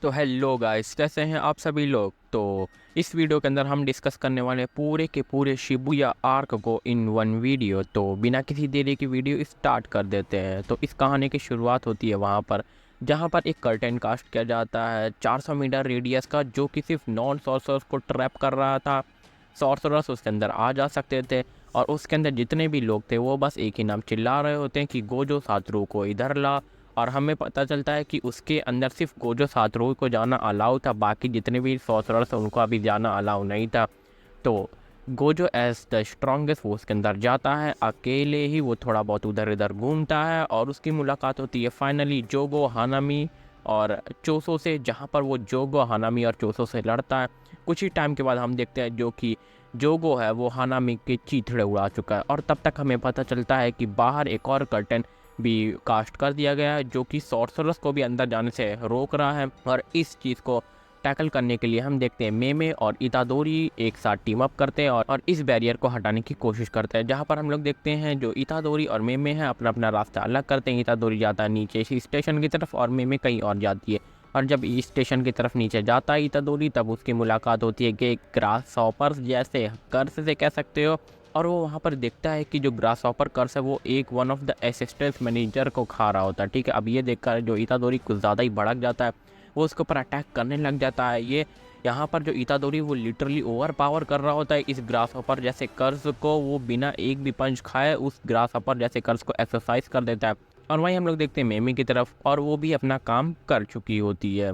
तो hello guys, कैसे हैं आप सभी लोग। तो इस वीडियो के अंदर हम डिस्कस करने वाले हैं पूरे के पूरे शिबुया आर्क को इन वन वीडियो। तो बिना किसी देरी की वीडियो स्टार्ट कर देते हैं। तो इस कहानी की शुरुआत होती है वहाँ पर जहाँ पर एक कर्टेन कास्ट किया जाता है 400 मीटर रेडियस का, जो कि सिर्फ नॉन सॉर्सरर्स को ट्रैप कर रहा था। सॉर्सरर्स उसके अंदर आ जा सकते थे और उसके अंदर जितने भी लोग थे वो बस एक ही नाम चिल्ला रहे होते हैं कि गोजो सातरू को इधर ला। और हमें पता चलता है कि उसके अंदर सिर्फ गोजो सातरू को जाना अलाउ था, बाकी जितने भी सॉर्सरर्स उनको अभी जाना अलाउ नहीं था। तो गोजो एज द स्ट्रॉन्गेस्ट वो उसके अंदर जाता है, अकेले ही वो थोड़ा बहुत उधर इधर घूमता है और उसकी मुलाकात होती है फाइनली जोगो हानामी और चोसो से, जहाँ पर वो जोगो हानामी और चोसो से लड़ता है। कुछ ही टाइम के बाद हम देखते हैं जो कि जोगो है वो हानामी के चीथड़े उड़ा चुका है और तब तक हमें पता चलता है कि बाहर एक और कर्टन भी कास्ट कर दिया गया है जो कि सॉर्सरर्स को भी अंदर जाने से रोक रहा है। और इस चीज़ को टैकल करने के लिए हम देखते हैं मेमे और इतादोरी एक साथ टीम अप करते हैं और इस बैरियर को हटाने की कोशिश करते हैं, जहां पर हम लोग देखते हैं जो इतादोरी और मेमे हैं अपना अपना रास्ता अलग करते हैं। इतादोरी जाता है नीचे इसी स्टेशन की तरफ और मेमे कहीं और जाती है। और जब इस स्टेशन की तरफ नीचे जाता है इतादोरी, तब उसकी मुलाकात होती है कि ग्रास हॉपर्स जैसे कर्स से कह सकते हो। और वो वहाँ पर देखता है कि जो ग्रास हॉपर कर्स है वो एक one of the assistant manager को खा रहा होता है। ठीक है, अब ये देखकर जो इतादोरी कुछ ज़्यादा ही भड़क जाता है, वो उसके ऊपर अटैक करने लग जाता है। ये यहाँ पर जो इतादोरी वो लिटरली ओवर पावर कर रहा होता है इस ग्रास हॉपर जैसे कर्स को। वो बिना एक भी पंच खाए उस ग्रास हॉपर जैसे कर्स को एक्सरसाइज कर देता है। और वहीं हम लोग देखते हैं मेमी की तरफ और वो भी अपना काम कर चुकी होती है।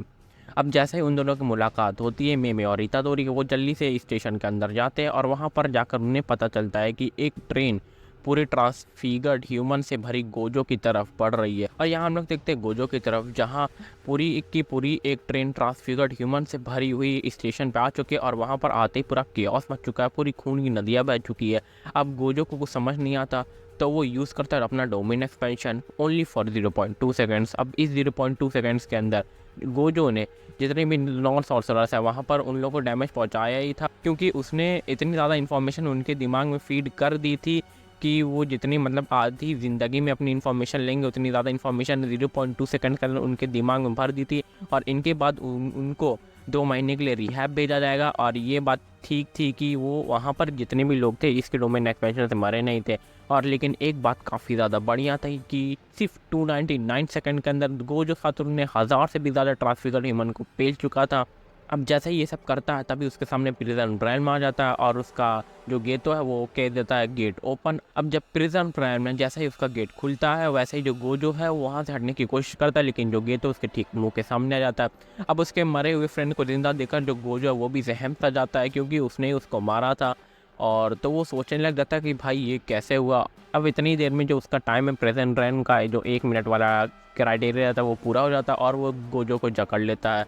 अब जैसे ही उन दोनों की मुलाकात होती है मेमे और इतादोरी के, वो जल्दी से स्टेशन के अंदर जाते हैं और वहाँ पर जाकर उन्हें पता चलता है कि एक ट्रेन पूरे ट्रांसफिगर्ड ह्यूमन से भरी गोजो की तरफ पड़ रही है। और यहाँ हम लोग देखते हैं गोजो की तरफ, जहाँ पूरी की पूरी एक ट्रेन ट्रांसफिगर्ड ह्यूमन से भरी हुई स्टेशन पे आ चुकी है और वहाँ पर आते ही पूरा केओस मच चुका है, पूरी खून की नदियाँ बह चुकी है। अब गोजो को कुछ समझ नहीं आता तो वो यूज़ करता है अपना domain expansion only for 0.2 seconds. अब इस 0.2 सेकेंड्स के अंदर गोजो ने जितने भी नॉन सॉर्सरर्स है वहाँ पर उन लोगों को डैमेज पहुँचाया ही था, क्योंकि उसने इतनी ज़्यादा इन्फॉर्मेशन उनके दिमाग में फीड कर दी थी कि वो जितनी मतलब आधी ज़िंदगी में अपनी इन्फॉर्मेशन लेंगे उतनी ज़्यादा इन्फॉर्मेशन 0.2 सेकंड के अंदर उनके दिमाग में भर दी थी। और इनके बाद उनको 2 महीने के लिए रिहैब भेजा जाएगा। और ये बात ठीक थी कि वो वहाँ पर जितने भी लोग थे इसके डोमेन एक्सपेंशन से मरे नहीं थे। और लेकिन एक बात काफ़ी ज़्यादा बढ़िया थी कि सिर्फ 299 सेकंड के अंदर गोजो सातुरु ने 1000 से भी ज़्यादा ट्रांसफिगर ह्यूमन को पेल चुका था। अब जैसे ही ये सब करता है तभी उसके सामने प्रिजन ब्रायन आ जाता है और उसका जो गेटो है वो कह देता है गेट ओपन। अब जब प्रिजन ब्रायन में जैसे ही उसका गेट खुलता है वैसे ही जो गोजो है वो वहाँ से हटने की कोशिश करता है, लेकिन जो गेटो उसके ठीक मुंह के सामने आ जाता है। अब उसके मरे हुए फ्रेंड को जिंदा देखकर जो गोजो है वो भी सहम सा जाता है, क्योंकि उसने ही उसको मारा था। और तो वो सोचने लग जाता है कि भाई ये कैसे हुआ। अब इतनी देर में जो उसका टाइम है प्रेजेंट ब्रायन का जो 1 मिनट वाला क्राइटेरिया था वो पूरा हो जाता है और वो गोजो को जकड़ लेता है।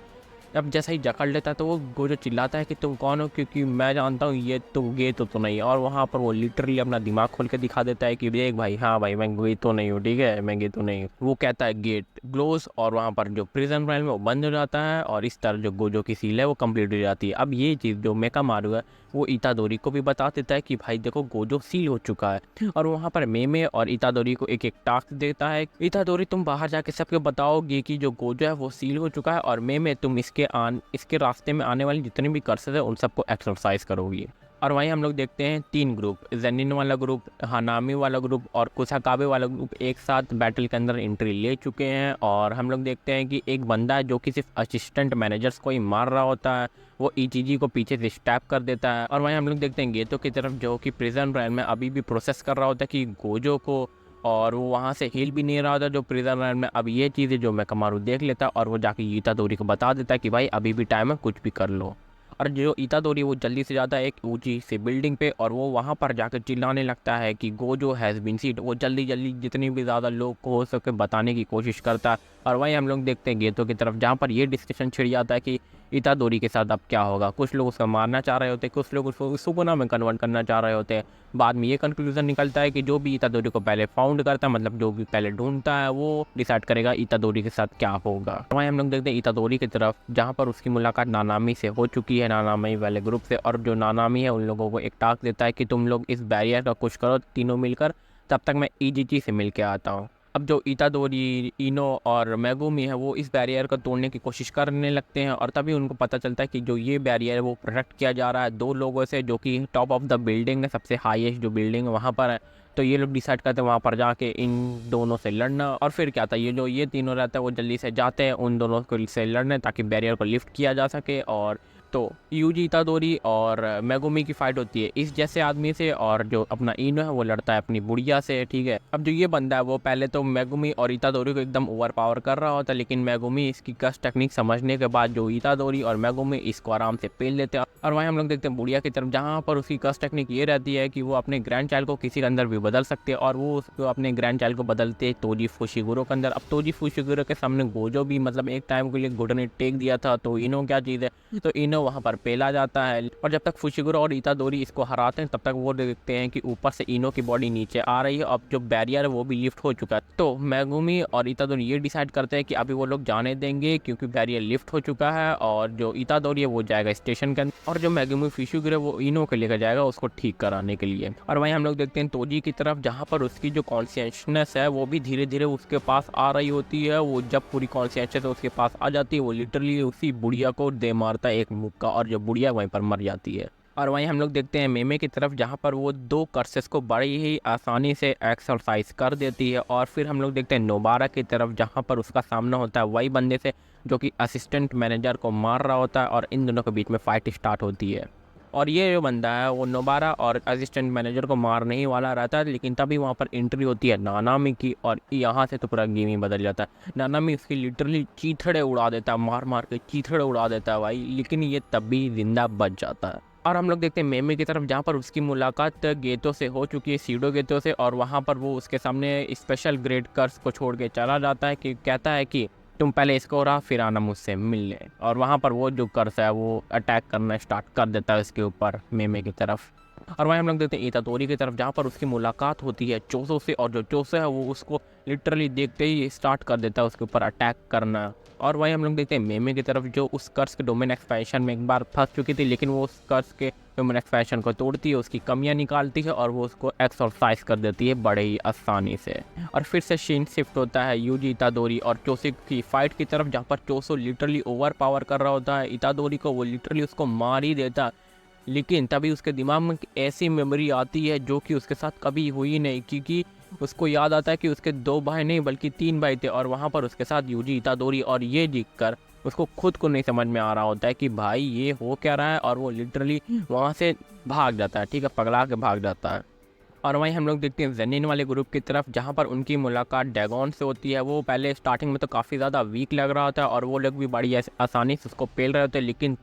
अब जैसे ही जकड़ लेता है तो वो गोजो चिल्लाता है कि तुम कौन हो, क्योंकि मैं जानता हूँ ये तो गे तो नहीं है। और वहाँ पर वो लिटरली अपना दिमाग खोल के दिखा देता है कि देख भाई, हाँ भाई मैं गे तो नहीं हूँ, ठीक है मैं गे तो नहीं हूँ। वो कहता है गेट क्लोज और वहाँ पर जो प्रिजन ब्राइल में वो बंद हो जाता है और इस तरह जो गोजो की सील है वो कंप्लीट हो जाती है। अब ये चीज़ जो मेकामारू है वो इतादोरी को भी बता देता है कि भाई देखो गोजो सील हो चुका है। और वहाँ पर मेमे और इतादोरी को एक एक टास्क देता है। इतादोरी तुम बाहर जाके सबके बताओगे कि जो गोजो है वो सील हो चुका है, और मेमे तुम इसके रास्ते में आने वाली जितने भी कर्सेस है उन सबको एक्सरसाइज करोगी। और वहीं हम लोग देखते हैं 3 ग्रुप, जेनिन वाला ग्रुप, हानामी वाला ग्रुप और कुसाकाबे वाला ग्रुप एक साथ बैटल के अंदर एंट्री ले चुके हैं। और हम लोग देखते हैं कि एक बंदा है जो कि सिर्फ असिस्टेंट मैनेजर्स को ही मार रहा होता है, वो ईचीजी को पीछे से स्टैप कर देता है। और वहीं हम लोग देखते हैं गेतो की तरफ जो कि प्रिजन ब्रांड में अभी भी प्रोसेस कर रहा होता है कि गोजो को, और वो वहाँ से हिल भी नहीं रहा था जो प्रिजन ब्रांड में। अब ये चीज़ें जो मेकामारू देख लेता है और वो जाके इतादोरी को बता देता है कि भाई अभी भी टाइम है, कुछ भी कर लो। और जो इतादोरी वो जल्दी से जाता है एक ऊंची सी बिल्डिंग पे और वो वहाँ पर जाकर चिल्लाने लगता है कि गोजो हैज़ बीन सीड। वो जल्दी जल्दी जितनी भी ज़्यादा लोग को हो सके बताने की कोशिश करता है। और वहीं हम लोग देखते हैं गेतो की तरफ, जहाँ पर ये डिस्कशन छिड़ जाता है कि इतादोरी के साथ अब क्या होगा। कुछ लोग उसको मारना चाह रहे होते, कुछ लोग उसको सुकुना में कन्वर्ट करना चाह रहे होते हैं। बाद में ये कंक्लूजन निकलता है कि जो भी इतादोरी को पहले फाउंड करता है, मतलब जो भी पहले ढूंढता है, वो डिसाइड करेगा इतादोरी के साथ क्या होगा। वहीं हम लोग देखते हैं इतादोरी की तरफ, जहाँ पर उसकी मुलाकात नानामी से हो चुकी है, नानामी वाले ग्रुप से। और जो नानामी है उन लोगों को एक टास्क देता है कि तुम लोग इस बैरियर का कुछ करो तीनों मिलकर, तब तक मैं ईजीची से मिल के आता हूँ। अब जो इतादोरी, इनो और मेगुमी है वो इस बैरियर को तोड़ने की कोशिश करने लगते हैं और तभी उनको पता चलता है कि जो ये बैरियर है वो प्रोटेक्ट किया जा रहा है दो लोगों से, जो कि टॉप ऑफ द बिल्डिंग है, सबसे हाईएस्ट जो बिल्डिंग है वहाँ पर है। तो ये लोग डिसाइड करते हैं वहाँ पर जाके इन दोनों से लड़ना। और फिर क्या था, ये तीनों रहते हैं वो जल्दी से जाते हैं उन दोनों को से लड़ने ताकि बैरियर को लिफ्ट किया जा सके। और तो यूजी इतादोरी और मेगुमी की फाइट होती है इस जैसे आदमी से, और जो अपना इनो है वो लड़ता है अपनी बुढ़िया से। ठीक है, अब जो ये बंदा है वो पहले तो मेगुमी और इतादोरी को एकदम ओवर पावर कर रहा होता है, लेकिन मेगुमी इसकी कस्ट टेक्निक समझने के बाद जो इतादोरी और मेगुमी इसको आराम से पेल लेते हैं। और वहीं हम लोग देखते हैं बुढ़िया की तरफ, जहाँ पर उसकी कस्ट टेक्निक ये रहती है कि वो अपने ग्रैंड चाइल्ड को किसी के अंदर भी बदल सकते हैं, और वो उसको अपने ग्रैंड चाइल्ड को बदलते तोजी फुशिगुरो के अंदर। अब तोजी फुशिगुरो के सामने गोजो भी मतलब एक टाइम के लिए घुटने टेक दिया था, तो इनो क्या चीज़ है, तो इनो वहाँ पर पेला जाता है। और जब तक फुशिगुरो और इतादोरी इसको हराते हैं तब तक वो देखते हैं कि ऊपर से इनो की बॉडी नीचे आ रही है। अब जो बैरियर है वो भी लिफ्ट हो चुका है, तो मेगुमी और इतादोरी ये डिसाइड करते हैं कि अभी वो लोग जाने देंगे क्योंकि बैरियर लिफ्ट हो चुका है। और जो इतादोरी है वो जाएगा स्टेशन के अंदर, और जो मेगुमी फुशिगुरो वो इनो के लेकर जाएगा उसको ठीक कराने के लिए। और वहीं हम लोग देखते हैं तोजी की तरफ, जहाँ पर उसकी जो कॉन्शियसनेस है वो भी धीरे धीरे उसके पास आ रही होती है। वो जब पूरी कॉन्शियसनेस उसके पास आ जाती है वो लिटरली उसी बुढ़िया को दे मारता है एक मुक्का, और जो बुढ़िया वहीं पर मर जाती है। और वहीं हम लोग देखते हैं मेमे की तरफ, जहाँ पर वो दो कर्सेस को बड़ी ही आसानी से एक्सरसाइज कर देती है। और फिर हम लोग देखते हैं नोबारा की तरफ, जहाँ पर उसका सामना होता है वही बंदे से जो कि असिस्टेंट मैनेजर को मार रहा होता है, और इन दोनों के बीच में फाइट स्टार्ट होती है। और ये जो बंदा है वो नोबारा और असिस्टेंट मैनेजर को मारने ही वाला रहता है, लेकिन तभी वहाँ पर एंट्री होती है नानामी की, और यहाँ से तो पूरा गेम ही बदल जाता है। नानामी उसकी लिटरली चीथड़े उड़ा देता है, मार मार के चीथड़े उड़ा देता है भाई, लेकिन ये तब भी जिंदा बच जाता है। और हम लोग देखते हैं मेमे की तरफ, जहाँ पर उसकी मुलाकात गेतो से हो चुकी है, सीडो गेतो से, और वहाँ पर वो उसके सामने स्पेशल ग्रेड कर्स को छोड़ के चला जाता है, कि कहता है कि तुम पहले इसको रहा फिर आना मुझसे मिलने। और वहाँ पर वो जो कर्स है वो अटैक करना स्टार्ट कर देता है उसके ऊपर मेमे की तरफ। और वहीं हम लोग देखते हैं इतादोरी की तरफ, जहाँ पर उसकी मुलाकात होती है चोसो से, और जो चोसो है वो उसको लिटरली देखते ही स्टार्ट कर देता है उसके ऊपर अटैक करना। और वहीं हम लोग देखते हैं मेमे की तरफ, जो उस कर्स के डोमेन एक्सपेंशन में एक बार फंस चुकी थी, लेकिन वो उस कर्स के डोमेन एक्सपेंशन को तोड़ती है, उसकी कमियां निकालती है और वो उसको एक्सरसाइज कर देती है बड़े ही आसानी से। और फिर से सीन शिफ्ट होता है यूजी इतादोरी और चोसो की फाइट की तरफ, जहाँ पर चोसो लिटरली ओवर पावर कर रहा होता है इतादोरी को, वो लिटरली उसको मार ही देता है। लेकिन तभी उसके दिमाग में ऐसी मेमोरी आती है जो कि उसके साथ कभी हुई नहीं, क्योंकि उसको याद आता है कि उसके दो भाई नहीं बल्कि तीन भाई थे, और वहाँ पर उसके साथ यूजी इतादोरी, और ये देखकर उसको खुद को नहीं समझ में आ रहा होता है कि भाई ये हो क्या रहा है, और वो लिटरली वहाँ से भाग जाता है। ठीक है, पगला के भाग जाता है। और वहीं हम लोग देखते हैं जेनिन वाले ग्रुप की तरफ, जहाँ पर उनकी मुलाकात डैगॉन से होती है। वो पहले स्टार्टिंग में तो काफ़ी ज़्यादा वीक लग रहा होता है, और वो लोग भी बड़ी आसानी से उसको पेल रहे होते हैं, लेकिन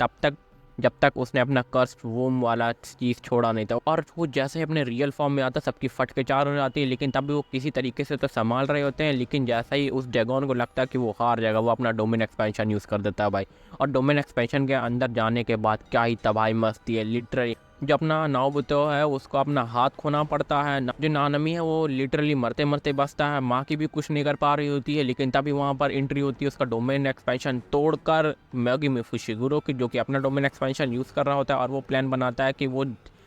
जब तक उसने अपना कर्स्ट वोम वाला चीज़ छोड़ा नहीं था। और वो जैसे ही अपने रियल फॉर्म में आता सबकी फट के चार हो जाती है, लेकिन तब भी वो किसी तरीके से तो संभाल रहे होते हैं। लेकिन जैसा ही उस डैगॉन को लगता है कि वो हार जाएगा, वो अपना डोमेन एक्सपेंशन यूज़ कर देता है भाई। और डोमेन एक्सपेंशन के अंदर जाने के बाद क्या ही तबाही मस्ती है, लिटरली जो अपना नाओबुतो है उसको अपना हाथ खोना पड़ता है। जो नानमी है वो लिटरली मरते मरते बसता है, माँ की भी कुछ नहीं कर पा रही होती है, लेकिन तभी वहाँ पर एंट्री होती है उसका डोमेन एक्सपेंशन तोड़कर मेगुमी फुशिगुरो की, जो कि अपना डोमेन एक्सपेंशन यूज़ कर रहा होता है। और वो प्लान बनाता है कि वो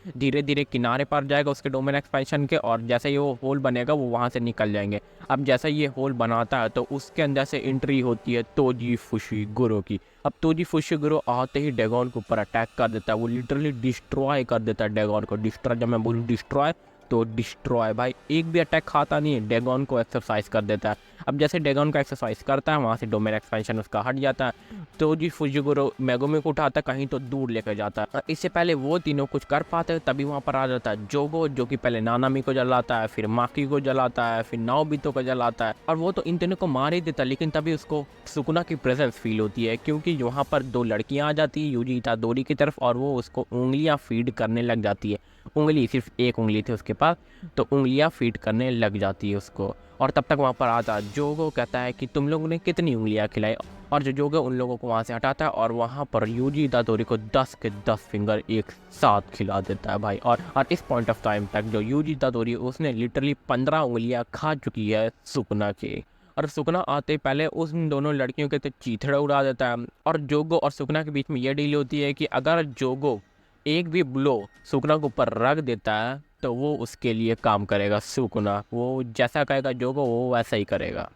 धीरे धीरे किनारे पर जाएगा उसके डोमेन एक्सपेंशन के, और जैसे ही वो होल बनेगा वो वहाँ से निकल जाएंगे। अब जैसा ये होल बनाता है तो उसके अंदर से एंट्री होती है तोजी फुशिगुरो की। अब तोजी फुशिगुरो आते ही डैगॉन के ऊपर अटैक कर देता है, वो लिटरली डिस्ट्रॉय कर देता है डैगॉन को। डिस्ट्रॉय, जब मैं बोलूँ डिस्ट्रॉय तो डिस्ट्रॉय भाई, एक भी अटैक खाता नहीं है, डैगॉन को एक्सरसाइज कर देता है। अब जैसे डैगॉन को एक्सरसाइज करता है वहाँ से डोमेन एक्सपेंशन उसका हट जाता है, तो जी फुजिगुरो मेगुमी को उठाता है कहीं तो दूर लेकर जाता है। इससे पहले वो तीनों कुछ कर पाते हैं, तभी वहाँ पर आ जाता है जोगो, जो कि पहले नानामी को जलाता है, फिर माकी को जलाता है, फिर नाओबितो को जलाता है। और वो तो इन तीनों को मार ही देता, लेकिन तभी उसको सुकुना की प्रेजेंस फील होती है, क्योंकि वहाँ पर दो लड़कियाँ आ जाती है यूजी इतादोरी की तरफ, और वो उसको उंगलियाँ फीड करने लग जाती है। उंगली, सिर्फ एक उंगली थी उसके पास, तो उंगलियां फीड करने लग जाती है उसको। और तब तक वहाँ पर आता जोगो, कहता है कि तुम लोगों ने कितनी उंगलियां खिलाई, और जो जोगो उन लोगों को वहाँ से हटाता है, और वहाँ पर यूजी इतादोरी को 10 के 10 फिंगर एक साथ खिला देता है भाई। और इस पॉइंट ऑफ टाइम तक जो यूजी इतादोरी उसने लिटरली 15 उंगलियां खा चुकी है सुकुना की। और सुकुना आते पहले उन दोनों लड़कियों के तो चीथड़े उड़ा देता है। और जोगो और सुकुना के बीच में यह डील होती है कि अगर जोगो एक भी ब्लो सुकुना के ऊपर रख देता है तो वो उसके लिए काम करेगा। सुकुना वो जैसा कहेगा जोगो वो वैसा ही करेगा।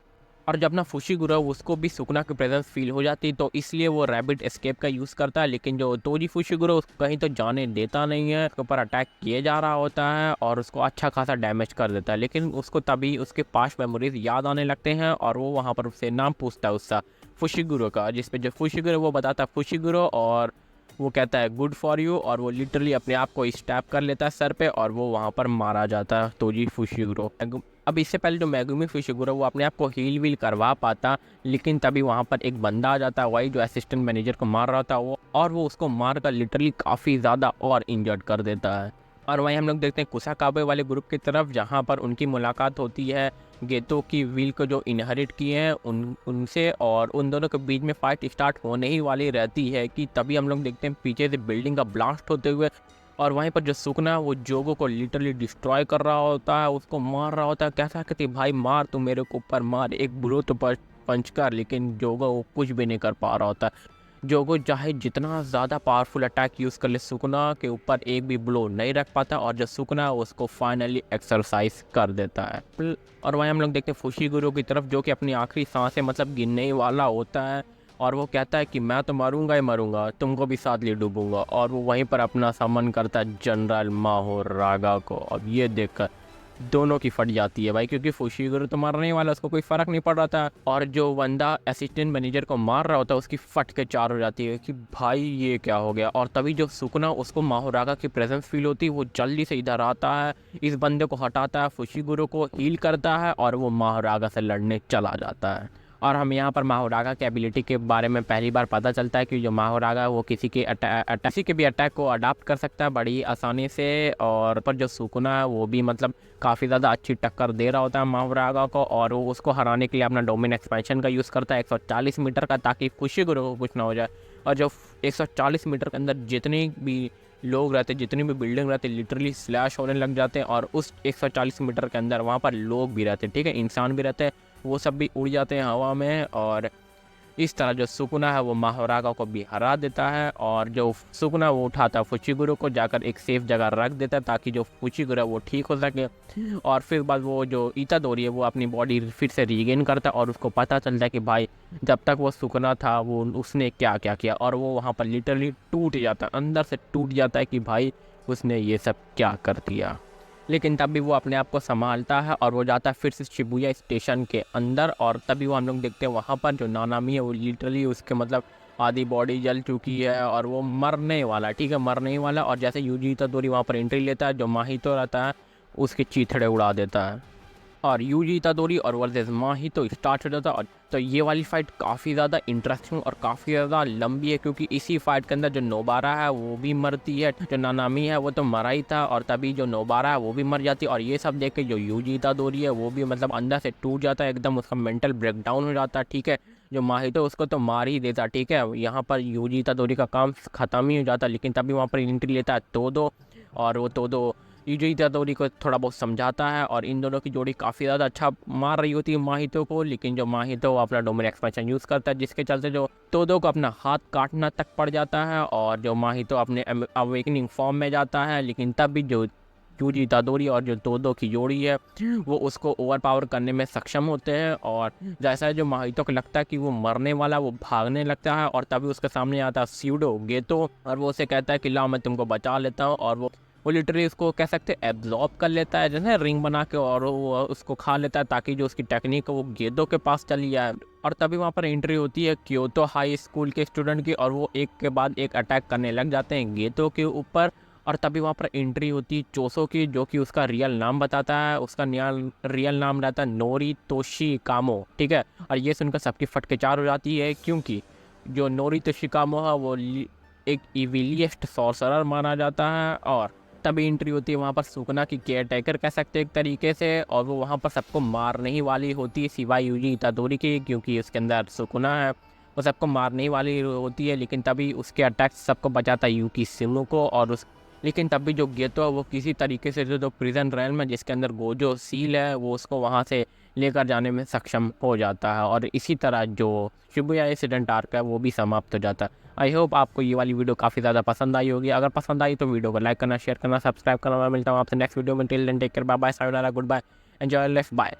और जब ना फुशिगुरो उसको भी सुकुना की प्रेजेंस फील हो जाती तो इसलिए वो रैबिट एस्केप का यूज़ करता है। लेकिन जो तोजी फुशिगुरो उसको कहीं तो जाने देता नहीं है, उसके ऊपर अटैक किए जा रहा होता है और उसको अच्छा खासा डैमेज कर देता है। लेकिन उसको तभी उसके पास्ट मेमोरीज याद आने लगते हैं और वो वहाँ पर उससे नाम पूछता है उसका फुशिगुरो का, जिसपे जो फुशिगुरो वो बताता है फुशिगुरो और वो कहता है गुड फॉर यू और वो लिटरली अपने आप को स्टैप कर लेता है सर पे और वो वहाँ पर मारा जाता है तोजी फुशिगुरो। अब इससे पहले जो मेगुमी फुशिगुरो वो अपने आप को हील वील करवा पाता, लेकिन तभी वहाँ पर एक बंदा आ जाता है, वही जो असिस्टेंट मैनेजर को मार रहा था वो, और वो उसको मार कर लिटरली काफ़ी ज़्यादा और इंजर्ड कर देता है। और वहीं हम लोग देखते हैं कुसाकाबे वाले ग्रुप की तरफ, जहाँ पर उनकी मुलाकात होती है गेतो की व्हील को जो इनहेरिट किए हैं उनसे, और उन दोनों के बीच में फाइट स्टार्ट होने ही वाली रहती है कि तभी हम लोग देखते हैं पीछे से बिल्डिंग का ब्लास्ट होते हुए, और वहीं पर जो सुकना वो जोगो को लिटरली डिस्ट्रॉय कर रहा होता है, उसको मार रहा होता है। कैसा कहती भाई मार, तू मेरे को ऊपर मार, एक ब्लो तो पंच कर, लेकिन जोगो वो कुछ भी नहीं कर पा रहा होता। जोगो चाहे जितना ज़्यादा पावरफुल अटैक यूज़ कर ले सुकना के ऊपर एक भी ब्लो नहीं रख पाता, और जो सुकना उसको फाइनली एक्सरसाइज कर देता है। और वहीं हम लोग देखते हैं फुशिगुरो की तरफ, जो कि अपनी आखिरी सांसें मतलब गिनने वाला होता है, और वो कहता है कि मैं तो मरूंगा ही मरूंगा, तुमको भी साथ लिए डूबूंगा। और वो वहीं पर अपना समन करता है जनरल माहो रागा को। अब ये देखकर दोनों की फट जाती है भाई, क्योंकि फुशिगुरो तो मारने वाला, उसको कोई फ़र्क नहीं पड़ रहा था, और जो बंदा असिस्टेंट मैनेजर को मार रहा होता है उसकी फट के चार हो जाती है कि भाई ये क्या हो गया। और तभी जो सुकना उसको माहोरागा की प्रेजेंस फील होती है, वो जल्दी से इधर आता है, इस बंदे को हटाता है, फुशिगुरो को हील करता है और वो माहोरागा से लड़ने चला जाता है। और हम यहाँ पर माहोरागा के एबिलिटी के बारे में पहली बार पता चलता है कि जो माहोरागा है वो किसी के भी अटैक को अडाप्ट कर सकता है बड़ी आसानी से। और पर जो सुकुना है वो भी मतलब काफ़ी ज़्यादा अच्छी टक्कर दे रहा होता है माहोरागा को, और वो उसको हराने के लिए अपना डोमेन एक्सपेंशन का यूज़ करता है 140 मीटर का, ताकि फुशिगुरो को कुछ ना हो जाए। और जो 140 मीटर के अंदर जितने भी लोग रहते, जितनी भी बिल्डिंग रहते, लिटरली स्लैश होने लग जाते हैं। और उस 140 मीटर के अंदर वहाँ पर लोग भी रहते, ठीक है, इंसान भी रहते हैं, वो सब भी उड़ जाते हैं हवा में। और इस तरह जो सुकुना है वो माहोरागा को भी हरा देता है, और जो सुकुना वो उठाता है फुशिगुरो को, जाकर एक सेफ जगह रख देता है ताकि जो फुशिगुरो है वो ठीक हो सके। और फिर बाद वो जो इतादोरी है वो अपनी बॉडी फिर से रीगेन करता है, और उसको पता चलता है कि भाई जब तक वो सुकुना था वो उसने क्या क्या किया, और वो वहाँ पर लिटरली टूट जाता है, अंदर से टूट जाता है कि भाई उसने ये सब क्या कर दिया। लेकिन तब भी वो अपने आप को संभालता है और वो जाता है फिर से शिबुया स्टेशन के अंदर। और तभी वो हम लोग देखते हैं वहाँ पर जो नानामी है वो लिटरली उसके मतलब आधी बॉडी जल चुकी है और वो मरने वाला, ठीक है, मरने ही वाला। और जैसे यूजी इतादोरी वहाँ पर एंट्री लेता है, जो माहितो रहता है उसके चीथड़े उड़ा देता है, और यूजी इतादोरी और वर्सेस माहितो स्टार्ट हो जाता है। और तो ये वाली फाइट काफ़ी ज़्यादा इंटरेस्टिंग और काफ़ी ज़्यादा लंबी है, क्योंकि इसी फाइट के अंदर जो नोबारा है वो भी मरती है, जो नानामी है वो तो मरा ही था, और तभी जो नोबारा है वो भी मर जाती है। और ये सब देख के जो यूजी इतादोरी है वो भी मतलब अंदर से टूट जाता है, एकदम उसका मेंटल ब्रेकडाउन हो जाता है, ठीक है। जो माहितो उसको तो मार ही देता, ठीक है, यहाँ पर यूजी इतादोरी का काम ख़त्म ही हो जाता। लेकिन तभी वहाँ पर एंट्री लेता है तोदो, और वो तोदो यूजी इतादोरी को थोड़ा बहुत समझाता है, और इन दोनों की जोड़ी काफ़ी ज़्यादा अच्छा मार रही होती है माहितो को। लेकिन जो माहितो अपना डोमेन एक्सपेंशन यूज़ करता है, जिसके चलते जो तोदो को अपना हाथ काटना तक पड़ जाता है, और जो माहितो अपने अवेकनिंग फॉर्म में जाता है। लेकिन तब भी जो यूजी इतादोरी और जो तोदो की जोड़ी है वो उसको ओवर पावर करने में सक्षम होते हैं। और जैसा जो माहितो को लगता है कि वो मरने वाला, वो भागने लगता है, और तभी उसके सामने आता है स्यूडो गेतो, और वो उसे कहता है कि ला मैं तुमको बचा लेता हूँ। और वो लिटरली उसको कह सकते हैं एब्जॉर्ब कर लेता है, जैसे रिंग बना के, और वो उसको खा लेता है ताकि जो उसकी टेक्निक है वो गेदो के पास चली जाए। और तभी वहाँ पर एंट्री होती है क्योतो हाई स्कूल के स्टूडेंट की, और वो एक के बाद एक अटैक करने लग जाते हैं गेतो के ऊपर। और तभी वहाँ पर एंट्री होती है चोसो की, जो कि उसका रियल नाम बताता है, उसका रियल नाम रहता है नोरितोशी कामो, ठीक है। और ये सुनकर सबकी फटके चार हो जाती है, क्योंकि जो नोरितोशी कामो है वो एक इविलियस्ट सॉर्सरर माना जाता है। और तभी एंट्री होती है वहाँ पर सुकना की केयर टेकर कह सकते हैं एक तरीके से, और वो वहाँ पर सबको मारने ही वाली होती है सिवाय यूजी इतादोरी की, क्योंकि उसके अंदर सुकना है, वो सबको मारने ही वाली होती है। लेकिन तभी उसके अटैक सबको बचाता है यूकी सिमो को। और लेकिन तब भी जो गेतो है वो किसी तरीके से जो प्रिजन रेल में जिसके अंदर गोजो सील है वो उसको वहाँ से लेकर जाने में सक्षम हो जाता है और इसी तरह जो शिबुया इंसिडेंट आर्क है वो भी समाप्त हो जाता है। आई होप आपको ये वाली वीडियो काफ़ी ज़्यादा पसंद आई होगी। अगर पसंद आई तो वीडियो को लाइक करना, शेयर करना, सब्सक्राइब करना। मैं मिलता हूँ आपसे नेक्स्ट वीडियो में। Till then take care, bye bye, sayonara, goodbye, enjoy life, bye.